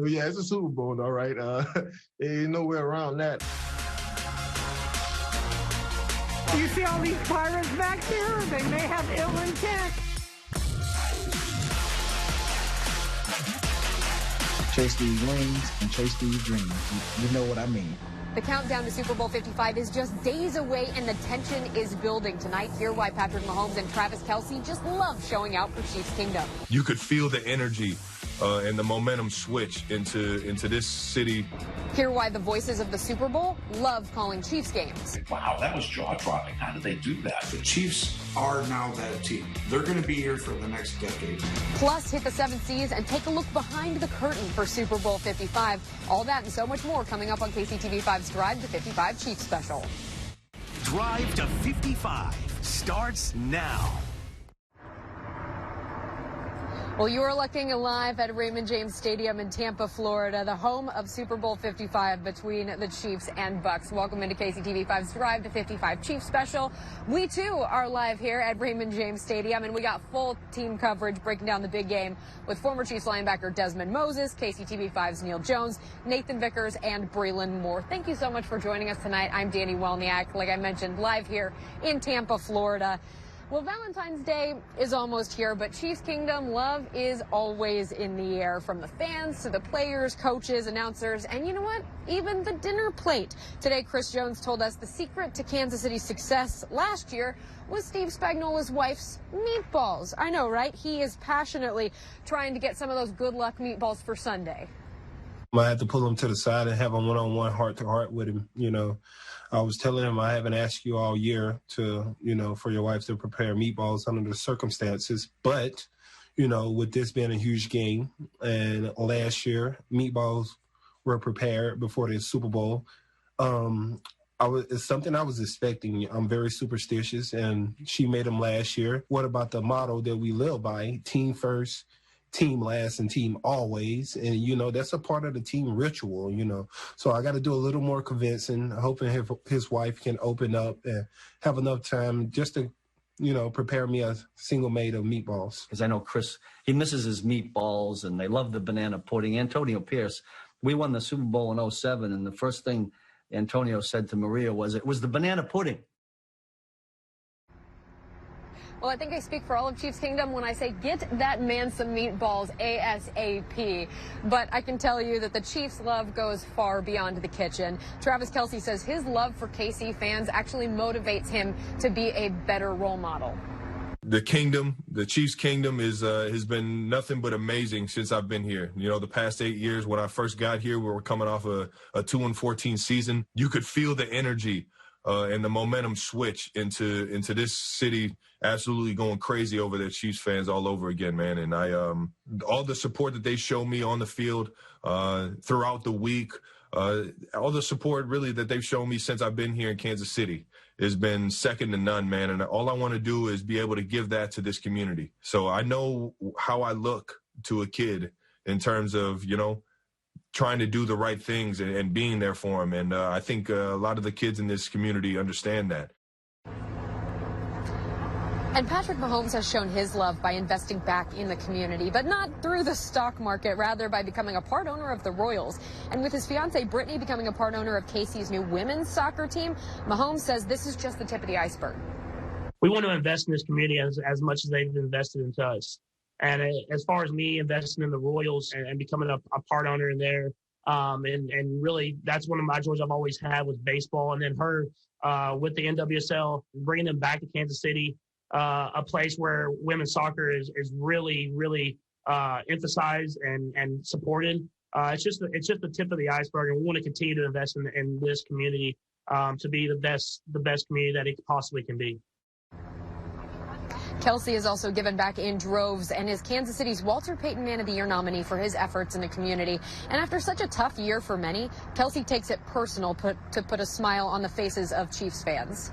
Yeah, it's a Super Bowl, all right. Ain't nowhere around that. You see all these pirates back there? They may have ill intent. Chase these rings and chase these dreams. You know what I mean. The countdown to Super Bowl 55 is just days away, and the tension is building. Tonight, hear why Patrick Mahomes and Travis Kelce just love showing out for Chiefs Kingdom. You could feel the energy and the momentum switch into this city. Hear why the voices of the Super Bowl love calling Chiefs games. Wow, that was jaw-dropping. How did they do that? The Chiefs are now that team. They're going to be here for the next decade. Plus, hit the 7 Seas and take a look behind the curtain for Super Bowl 55. All that and so much more coming up on KCTV5's Drive to 55 Chiefs Special. Drive to 55 starts now. Well, you are looking live at Raymond James Stadium in Tampa, Florida, the home of Super Bowl 55 between the Chiefs and Bucks. Welcome into KCTV5's Drive to 55 Chiefs Special. We, too, are live here at Raymond James Stadium, and we got full team coverage breaking down the big game with former Chiefs linebacker Desmond Moses, KCTV5's Neal Jones, Nathan Vickers, and Breland Moore. Thank you so much for joining us tonight. I'm Dani Welniak, like I mentioned, live here in Tampa, Florida. Well, Valentine's Day is almost here, but Chiefs Kingdom love is always in the air, from the fans to the players, coaches, announcers, and you know what? Even the dinner plate. Today, Chris Jones told us the secret to Kansas City's success last year was Steve Spagnuolo's wife's meatballs. I know, right? He is passionately trying to get some of those good luck meatballs for Sunday. I had to pull him to the side and have a one-on-one, heart-to-heart with him. You know, I was telling him I haven't asked you all year to, for your wife to prepare meatballs under the circumstances. But, with this being a huge game, and last year meatballs were prepared before the Super Bowl, it's something I was expecting. I'm very superstitious, and she made them last year. What about the motto that we live by? Team first, team last, and team always. And, that's a part of the team ritual, So I got to do a little more convincing, hoping his wife can open up and have enough time just to, prepare me a single made of meatballs. Because I know Chris, he misses his meatballs, and they love the banana pudding. Antonio Pierce, we won the Super Bowl in 2007, and the first thing Antonio said to Maria was, it was the banana pudding. Well, I think I speak for all of Chiefs Kingdom when I say get that man some meatballs ASAP. But I can tell you that the Chiefs' love goes far beyond the kitchen. Travis Kelce says his love for KC fans actually motivates him to be a better role model. The kingdom, the Chiefs Kingdom has been nothing but amazing since I've been here. The past 8 years when I first got here, we were coming off a 2-14 season. You could feel the energy and the momentum switch into this city, absolutely going crazy over their Chiefs fans all over again, man. And all the support that they show me on the field throughout the week, all the support really that they've shown me since I've been here in Kansas City has been second to none, man. And all I want to do is be able to give that to this community. So I know how I look to a kid in terms of, trying to do the right things and being there for him. And I think a lot of the kids in this community understand that. And Patrick Mahomes has shown his love by investing back in the community, but not through the stock market, rather by becoming a part owner of the Royals. And with his fiancee Brittany becoming a part owner of KC's new women's soccer team, Mahomes says this is just the tip of the iceberg. We want to invest in this community as much as they've invested into us. And as far as me investing in the Royals and becoming a part owner in there, and really that's one of my joys I've always had with baseball. And then her with the NWSL, bringing them back to Kansas City, a place where women's soccer is really, really emphasized and supported. It's just the tip of the iceberg, and we want to continue to invest in this community to be the best community that it possibly can be. Kelce has also given back in droves and is Kansas City's Walter Payton Man of the Year nominee for his efforts in the community. And after such a tough year for many, Kelce takes it personal to put a smile on the faces of Chiefs fans.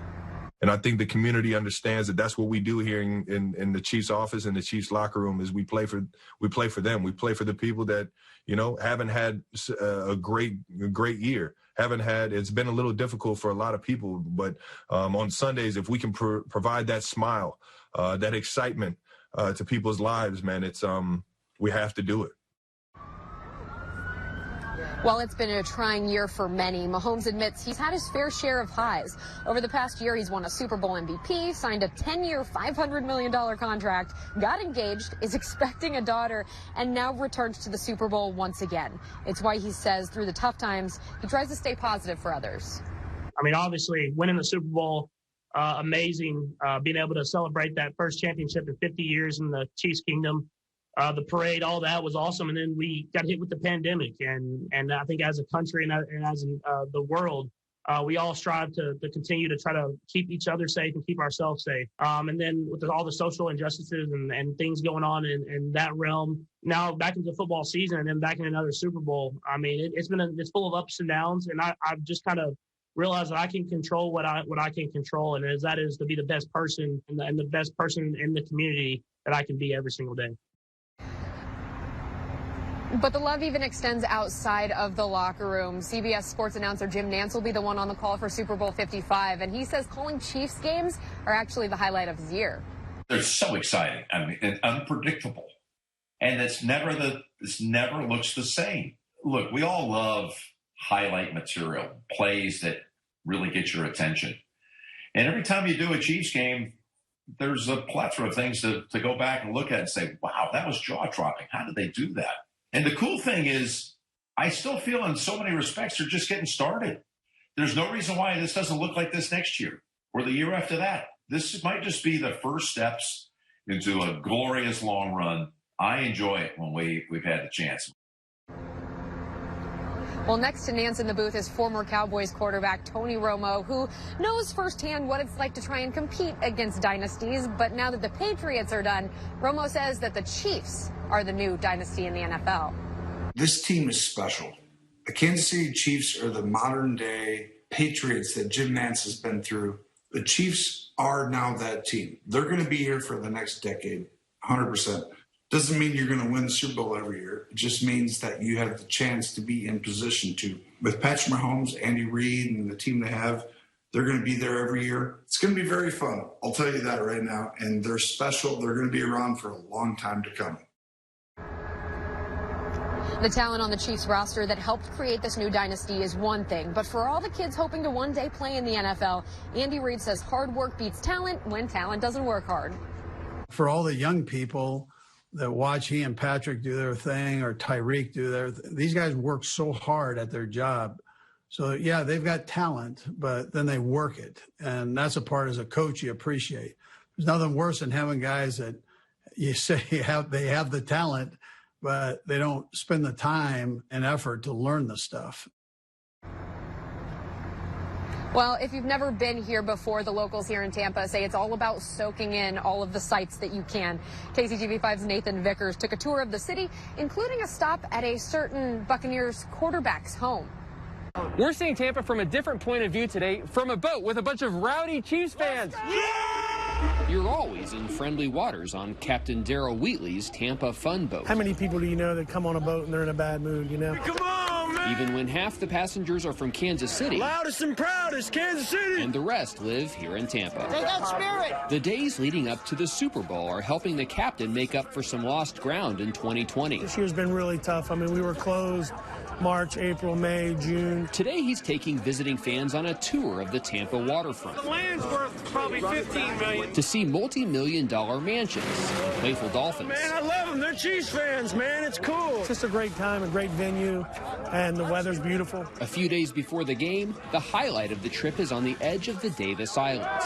And I think the community understands that that's what we do here in the Chiefs office and the Chiefs locker room is we play for them. We play for the people that, haven't had a great year. It's been a little difficult for a lot of people, but on Sundays, if we can provide that smile, that excitement to people's lives, man, we have to do it. While it's been a trying year for many, Mahomes admits he's had his fair share of highs. Over the past year, he's won a Super Bowl MVP, signed a 10-year, $500 million contract, got engaged, is expecting a daughter, and now returns to the Super Bowl once again. It's why he says through the tough times, he tries to stay positive for others. I mean, obviously, winning the Super Bowl, amazing. Being able to celebrate that first championship in 50 years in the Chiefs Kingdom. The parade, all that was awesome. And then we got hit with the pandemic. And I think as a country and as the world, we all strive to continue to try to keep each other safe and keep ourselves safe. And then with all the social injustices and things going on in that realm, now back into football season and then back in another Super Bowl. I mean, it's full of ups and downs. And I've just kind of realized that I can control what I can control. And that is to be the best person and the best person in the community that I can be every single day. But the love even extends outside of the locker room. CBS Sports announcer Jim Nantz will be the one on the call for Super Bowl 55, and he says calling Chiefs games are actually the highlight of his year. They're so exciting. I mean, and unpredictable, and this never looks the same. Look, we all love highlight material, plays that really get your attention, and every time you do a Chiefs game, there's a plethora of things to go back and look at and say, "Wow, that was jaw-dropping. How did they do that?" And the cool thing is, I still feel in so many respects they're just getting started. There's no reason why this doesn't look like this next year or the year after that. This might just be the first steps into a glorious long run. I enjoy it when we've had the chance. Well, next to Nance in the booth is former Cowboys quarterback Tony Romo, who knows firsthand what it's like to try and compete against dynasties. But now that the Patriots are done, Romo says that the Chiefs are the new dynasty in the NFL. This team is special. The Kansas City Chiefs are the modern day Patriots that Jim Nantz has been through. The Chiefs are now that team. They're going to be here for the next decade, 100%. Doesn't mean you're going to win the Super Bowl every year. It just means that you have the chance to be in position to. With Patrick Mahomes, Andy Reid, and the team they have, they're going to be there every year. It's going to be very fun. I'll tell you that right now. And they're special. They're going to be around for a long time to come. The talent on the Chiefs roster that helped create this new dynasty is one thing, but for all the kids hoping to one day play in the NFL, Andy Reid says hard work beats talent when talent doesn't work hard. For all the young people that watch he and Patrick do their thing or Tyreek do these guys work so hard at their job. So, yeah, they've got talent, but then they work it. And that's a part as a coach you appreciate. There's nothing worse than having guys that you say they have the talent, but they don't spend the time and effort to learn the stuff. Well, if you've never been here before, the locals here in Tampa say it's all about soaking in all of the sights that you can. KCTV5's Nathan Vickers took a tour of the city, including a stop at a certain Buccaneers quarterback's home. We're seeing Tampa from a different point of view today, from a boat with a bunch of rowdy Chiefs fans. Yeah! You're always in friendly waters on Captain Darryl Wheatley's Tampa Fun Boat. How many people do you know that come on a boat and they're in a bad mood, you know? Come on, man! Even when half the passengers are from Kansas City. Loudest and proudest, Kansas City! And the rest live here in Tampa. They got spirit! The days leading up to the Super Bowl are helping the captain make up for some lost ground in 2020. This year's been really tough. I mean, we were closed March, April, May, June. Today he's taking visiting fans on a tour of the Tampa waterfront. The land's worth probably $15 million. To see multi-million-dollar mansions and playful dolphins. Man, I love them. They're Chiefs fans, man. It's cool. It's just a great time, a great venue, and the weather's beautiful. A few days before the game, the highlight of the trip is on the edge of the Davis Islands.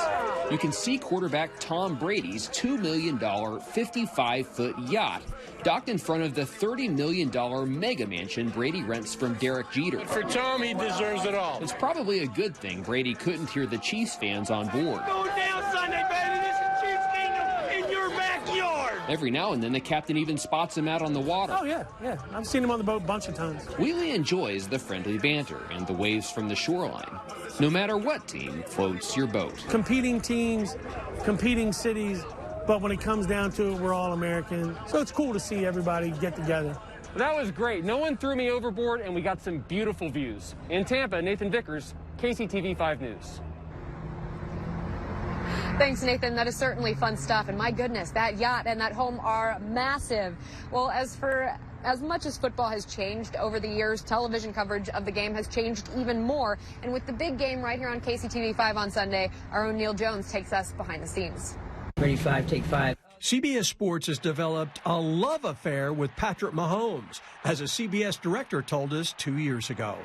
You can see quarterback Tom Brady's $2 million 55-foot yacht docked in front of the $30 million mega mansion Brady rents from Derek Jeter. For Tom, he deserves it all. It's probably a good thing Brady couldn't hear the Chiefs fans on board. Go down Sunday, baby. This is Chiefs Kingdom in your backyard. Every now and then, the captain even spots him out on the water. Oh, yeah. I've seen him on the boat a bunch of times. Wheatley enjoys the friendly banter and the waves from the shoreline, no matter what team floats your boat. Competing teams, competing cities, but when it comes down to it, we're all American. So it's cool to see everybody get together. That was great. No one threw me overboard, and we got some beautiful views. In Tampa, Nathan Vickers, KCTV5 News. Thanks, Nathan. That is certainly fun stuff. And my goodness, that yacht and that home are massive. Well, as for as much as football has changed over the years, television coverage of the game has changed even more. And with the big game right here on KCTV5 on Sunday, our own Neal Jones takes us behind the scenes. Ready, 5, take 5. CBS Sports has developed a love affair with Patrick Mahomes, as a CBS director told us 2 years ago.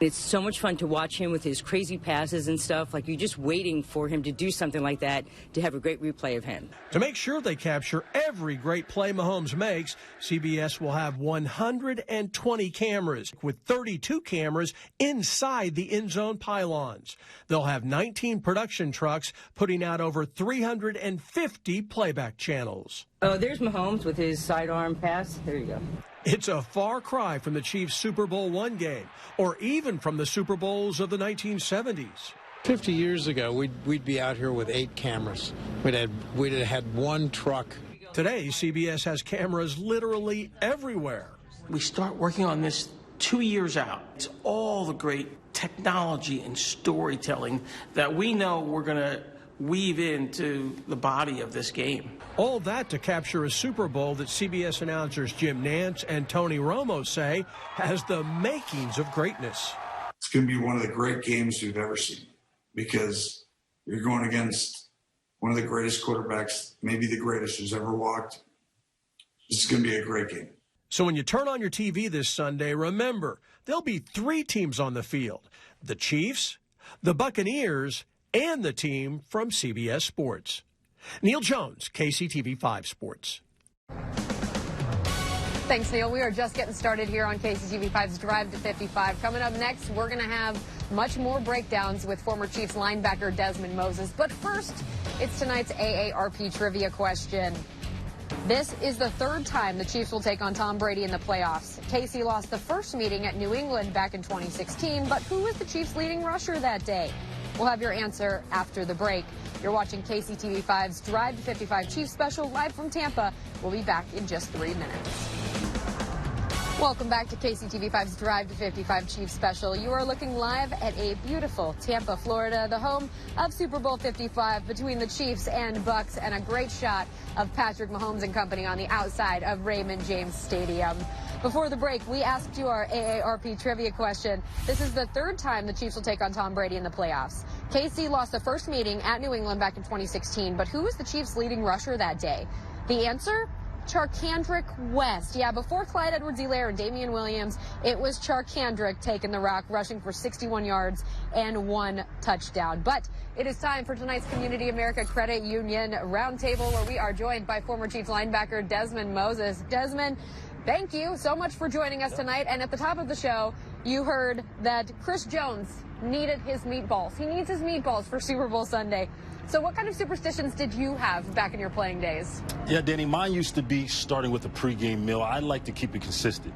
It's so much fun to watch him with his crazy passes and stuff. Like, you're just waiting for him to do something like that to have a great replay of him. To make sure they capture every great play Mahomes makes, CBS will have 120 cameras, with 32 cameras inside the end zone pylons. They'll have 19 production trucks putting out over 350 playback channels. Oh, there's Mahomes with his sidearm pass. There you go. It's a far cry from the Chiefs' Super Bowl I game, or even from the Super Bowls of the 1970s. 50 years ago, we'd be out here with 8 cameras. We'd have had one truck. Today, CBS has cameras literally everywhere. We start working on this 2 years out. It's all the great technology and storytelling that we know we're going to weave into the body of this game. All that to capture a Super Bowl that CBS announcers Jim Nantz and Tony Romo say has the makings of greatness. It's going to be one of the great games we've ever seen, because you're going against one of the greatest quarterbacks, maybe the greatest who's ever walked. This is going to be a great game. So when you turn on your TV this Sunday, remember, there'll be 3 teams on the field: the Chiefs, the Buccaneers, and the team from CBS Sports. Neal Jones, KCTV5 Sports. Thanks, Neal. We are just getting started here on KCTV5's Drive to 55. Coming up next, we're going to have much more breakdowns with former Chiefs linebacker Desmond Moses. But first, it's tonight's AARP trivia question. This is the 3rd time the Chiefs will take on Tom Brady in the playoffs. KC lost the first meeting at New England back in 2016, but who was the Chiefs' leading rusher that day? We'll have your answer after the break. You're watching KCTV5's Drive to 55 Chiefs Special live from Tampa. We'll be back in just 3 minutes. Welcome back to KCTV5's Drive to 55 Chiefs Special. You are looking live at a beautiful Tampa, Florida, the home of Super Bowl 55 between the Chiefs and Bucks, and a great shot of Patrick Mahomes and company on the outside of Raymond James Stadium. Before the break, we asked you our AARP trivia question. This is the 3rd time the Chiefs will take on Tom Brady in the playoffs. KC lost the first meeting at New England back in 2016, but who was the Chiefs' leading rusher that day? The answer? Charkandrick West. Yeah, before Clyde Edwards-Helaire and Damian Williams, it was Charkandrick taking the rock, rushing for 61 yards and 1 touchdown. But it is time for tonight's Community America Credit Union Roundtable, where we are joined by former Chiefs linebacker Desmond Moses. Desmond, thank you so much for joining us tonight. And at the top of the show, you heard that Chris Jones needed his meatballs. He needs his meatballs for Super Bowl Sunday. So what kind of superstitions did you have back in your playing days? Yeah, Danny, mine used to be starting with a pregame meal. I like to keep it consistent.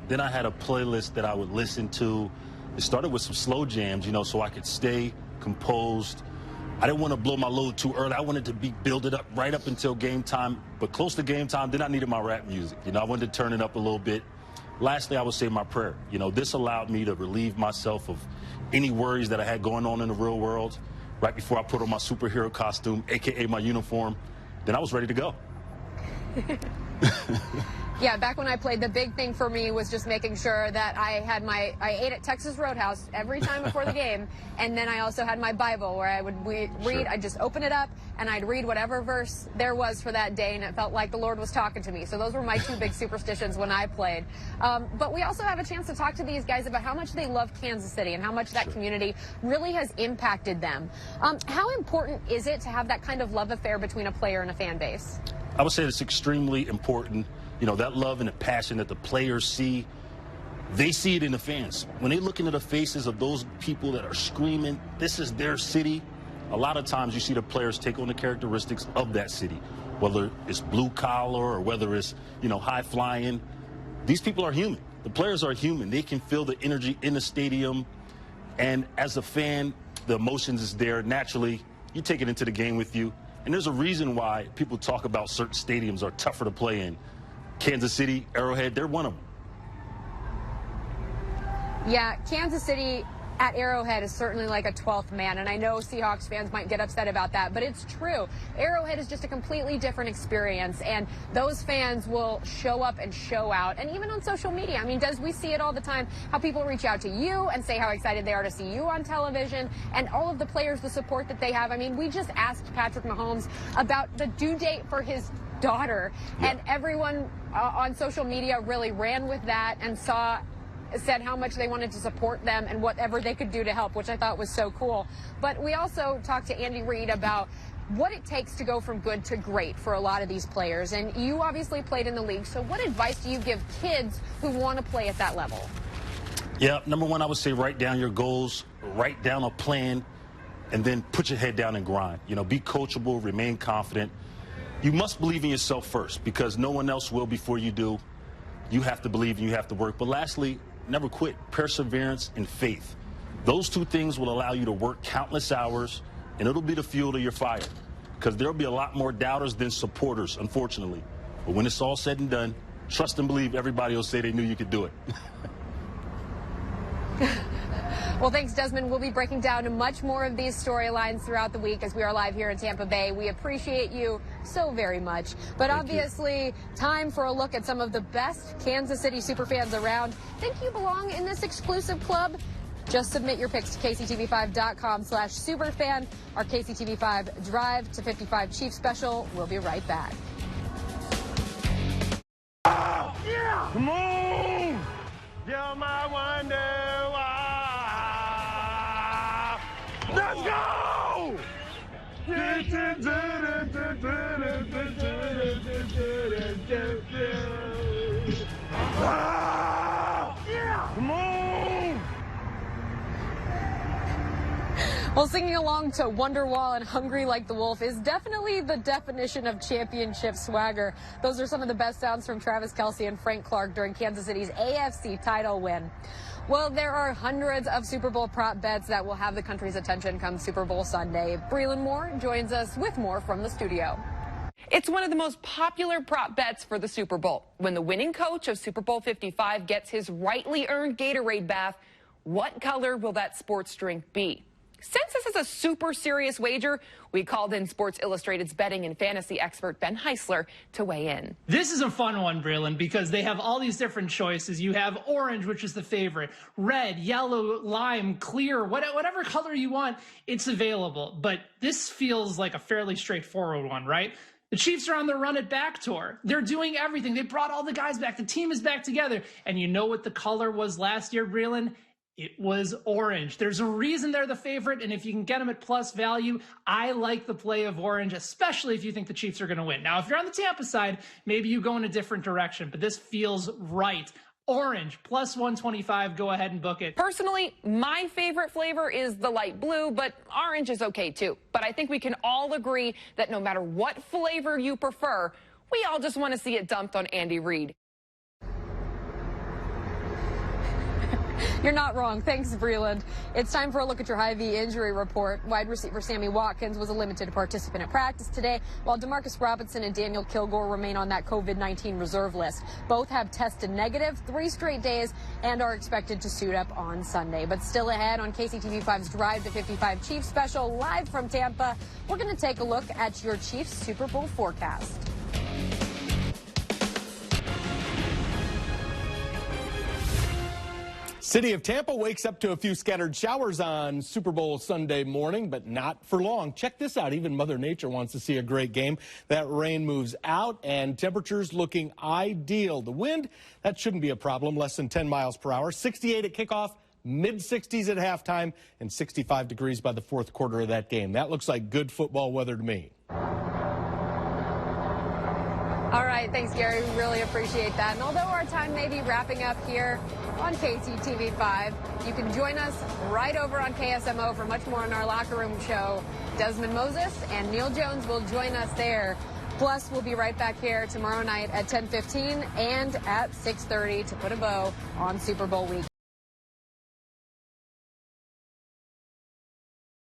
Then I had a playlist that I would listen to. It started with some slow jams, so I could stay composed. I didn't want to blow my load too early. I wanted to be builded up right up until game time. But close to game time, then I needed my rap music. I wanted to turn it up a little bit. Lastly, I would say my prayer. This allowed me to relieve myself of any worries that I had going on in the real world. Right before I put on my superhero costume, a.k.a. my uniform, then I was ready to go. Yeah, back when I played, the big thing for me was just making sure that I ate at Texas Roadhouse every time before the game, and then I also had my Bible where I would read. Sure. I'd just open it up, and I'd read whatever verse there was for that day, and it felt like the Lord was talking to me. So those were my 2 big superstitions when I played. But we also have a chance to talk to these guys about how much they love Kansas City and how much that community really has impacted them. How important is it to have that kind of love affair between a player and a fan base? I would say it's extremely important. That love and the passion that the players see, they see it in the fans. When they look into the faces of those people that are screaming, this is their city, a lot of times you see the players take on the characteristics of that city, whether it's blue collar or whether it's, high flying. These people are human. The players are human. They can feel the energy in the stadium. And as a fan, the emotions is there. Naturally, you take it into the game with you. And there's a reason why people talk about certain stadiums are tougher to play in. Kansas City, Arrowhead, they're one of them. Yeah, Kansas City at Arrowhead is certainly like a 12th man, and I know Seahawks fans might get upset about that, but it's true. Arrowhead is just a completely different experience, and those fans will show up and show out, and even on social media. I mean, we see it all the time, how people reach out to you and say how excited they are to see you on television, and all of the players, the support that they have. I mean, we just asked Patrick Mahomes about the due date for his daughter, and everyone on social media really ran with that and said how much they wanted to support them and whatever they could do to help, which I thought was so cool. But we also talked to Andy Reid about what it takes to go from good to great for a lot of these players. And you obviously played in the league, so what advice do you give kids who want to play at that level? Yeah, number one, I would say write down your goals, write down a plan, and then put your head down and grind. You know, be coachable, remain confident. You must believe in yourself first, because no one else will before you do. You have to believe and you have to work. But lastly, never quit. Perseverance and faith. Those two things will allow you to work countless hours, and it'll be the fuel to your fire, because there'll be a lot more doubters than supporters, unfortunately. But when it's all said and done, trust and believe everybody will say they knew you could do it. Well, thanks, Desmond. We'll be breaking down much more of these storylines throughout the week as we are live here in Tampa Bay. We appreciate you so very much. But obviously, time for a look at some of the best Kansas City superfans around. Think you belong in this exclusive club? Just submit your picks to kctv5.com/superfan. Our KCTV5 Drive to 55 Chiefs special. We'll be right back. Yeah! Come on! You're my wonder. Let's go! Yeah! Come on! Well, singing along to Wonderwall and Hungry Like the Wolf is definitely the definition of championship swagger. Those are some of the best sounds from Travis Kelce and Frank Clark during Kansas City's AFC title win. Well, there are hundreds of Super Bowl prop bets that will have the country's attention come Super Bowl Sunday. Breland Moore joins us with more from the studio. It's one of the most popular prop bets for the Super Bowl. When the winning coach of Super Bowl 55 gets his rightly earned Gatorade bath, what color will that sports drink be? Since this is a super serious wager, we called in Sports Illustrated's betting and fantasy expert Ben Heisler to weigh in. This is a fun one, Breland, because they have all these different choices. You have orange, which is the favorite, red, yellow, lime, clear, whatever color you want, it's available. But this feels like a fairly straightforward one, right? The Chiefs are on the Run It Back tour. They're doing everything. They brought all the guys back. The team is back together. And you know what the color was last year, Breland? It was orange. There's a reason they're the favorite, and if you can get them at plus value, I like the play of orange, especially if you think the Chiefs are going to win. Now, if you're on the Tampa side, maybe you go in a different direction, but this feels right. Orange, plus 125, go ahead and book it. Personally, my favorite flavor is the light blue, but orange is okay too. But I think we can all agree that no matter what flavor you prefer, we all just want to see it dumped on Andy Reid. You're not wrong. Thanks, Breland. It's time for a look at your Hy-Vee injury report. Wide receiver Sammy Watkins was a limited participant at practice today, while Demarcus Robinson and Daniel Kilgore remain on that COVID-19 reserve list. Both have tested negative 3 straight days and are expected to suit up on Sunday. But still ahead on KCTV5's Drive to 55 Chiefs special, live from Tampa, we're going to take a look at your Chiefs Super Bowl forecast. City of Tampa wakes up to a few scattered showers on Super Bowl Sunday morning, but not for long. Check this out. Even Mother Nature wants to see a great game. That rain moves out and temperatures looking ideal. The wind, that shouldn't be a problem, less than 10 miles per hour. 68 at kickoff, mid-60s at halftime, and 65 degrees by the fourth quarter of that game. That looks like good football weather to me. All right, thanks, Gary. We really appreciate that. And although our time may be wrapping up here on KCTV5, you can join us right over on KSMO for much more on our locker room show. Desmond Moses and Neal Jones will join us there. Plus, we'll be right back here tomorrow night at 10:15 and at 6:30 to put a bow on Super Bowl week.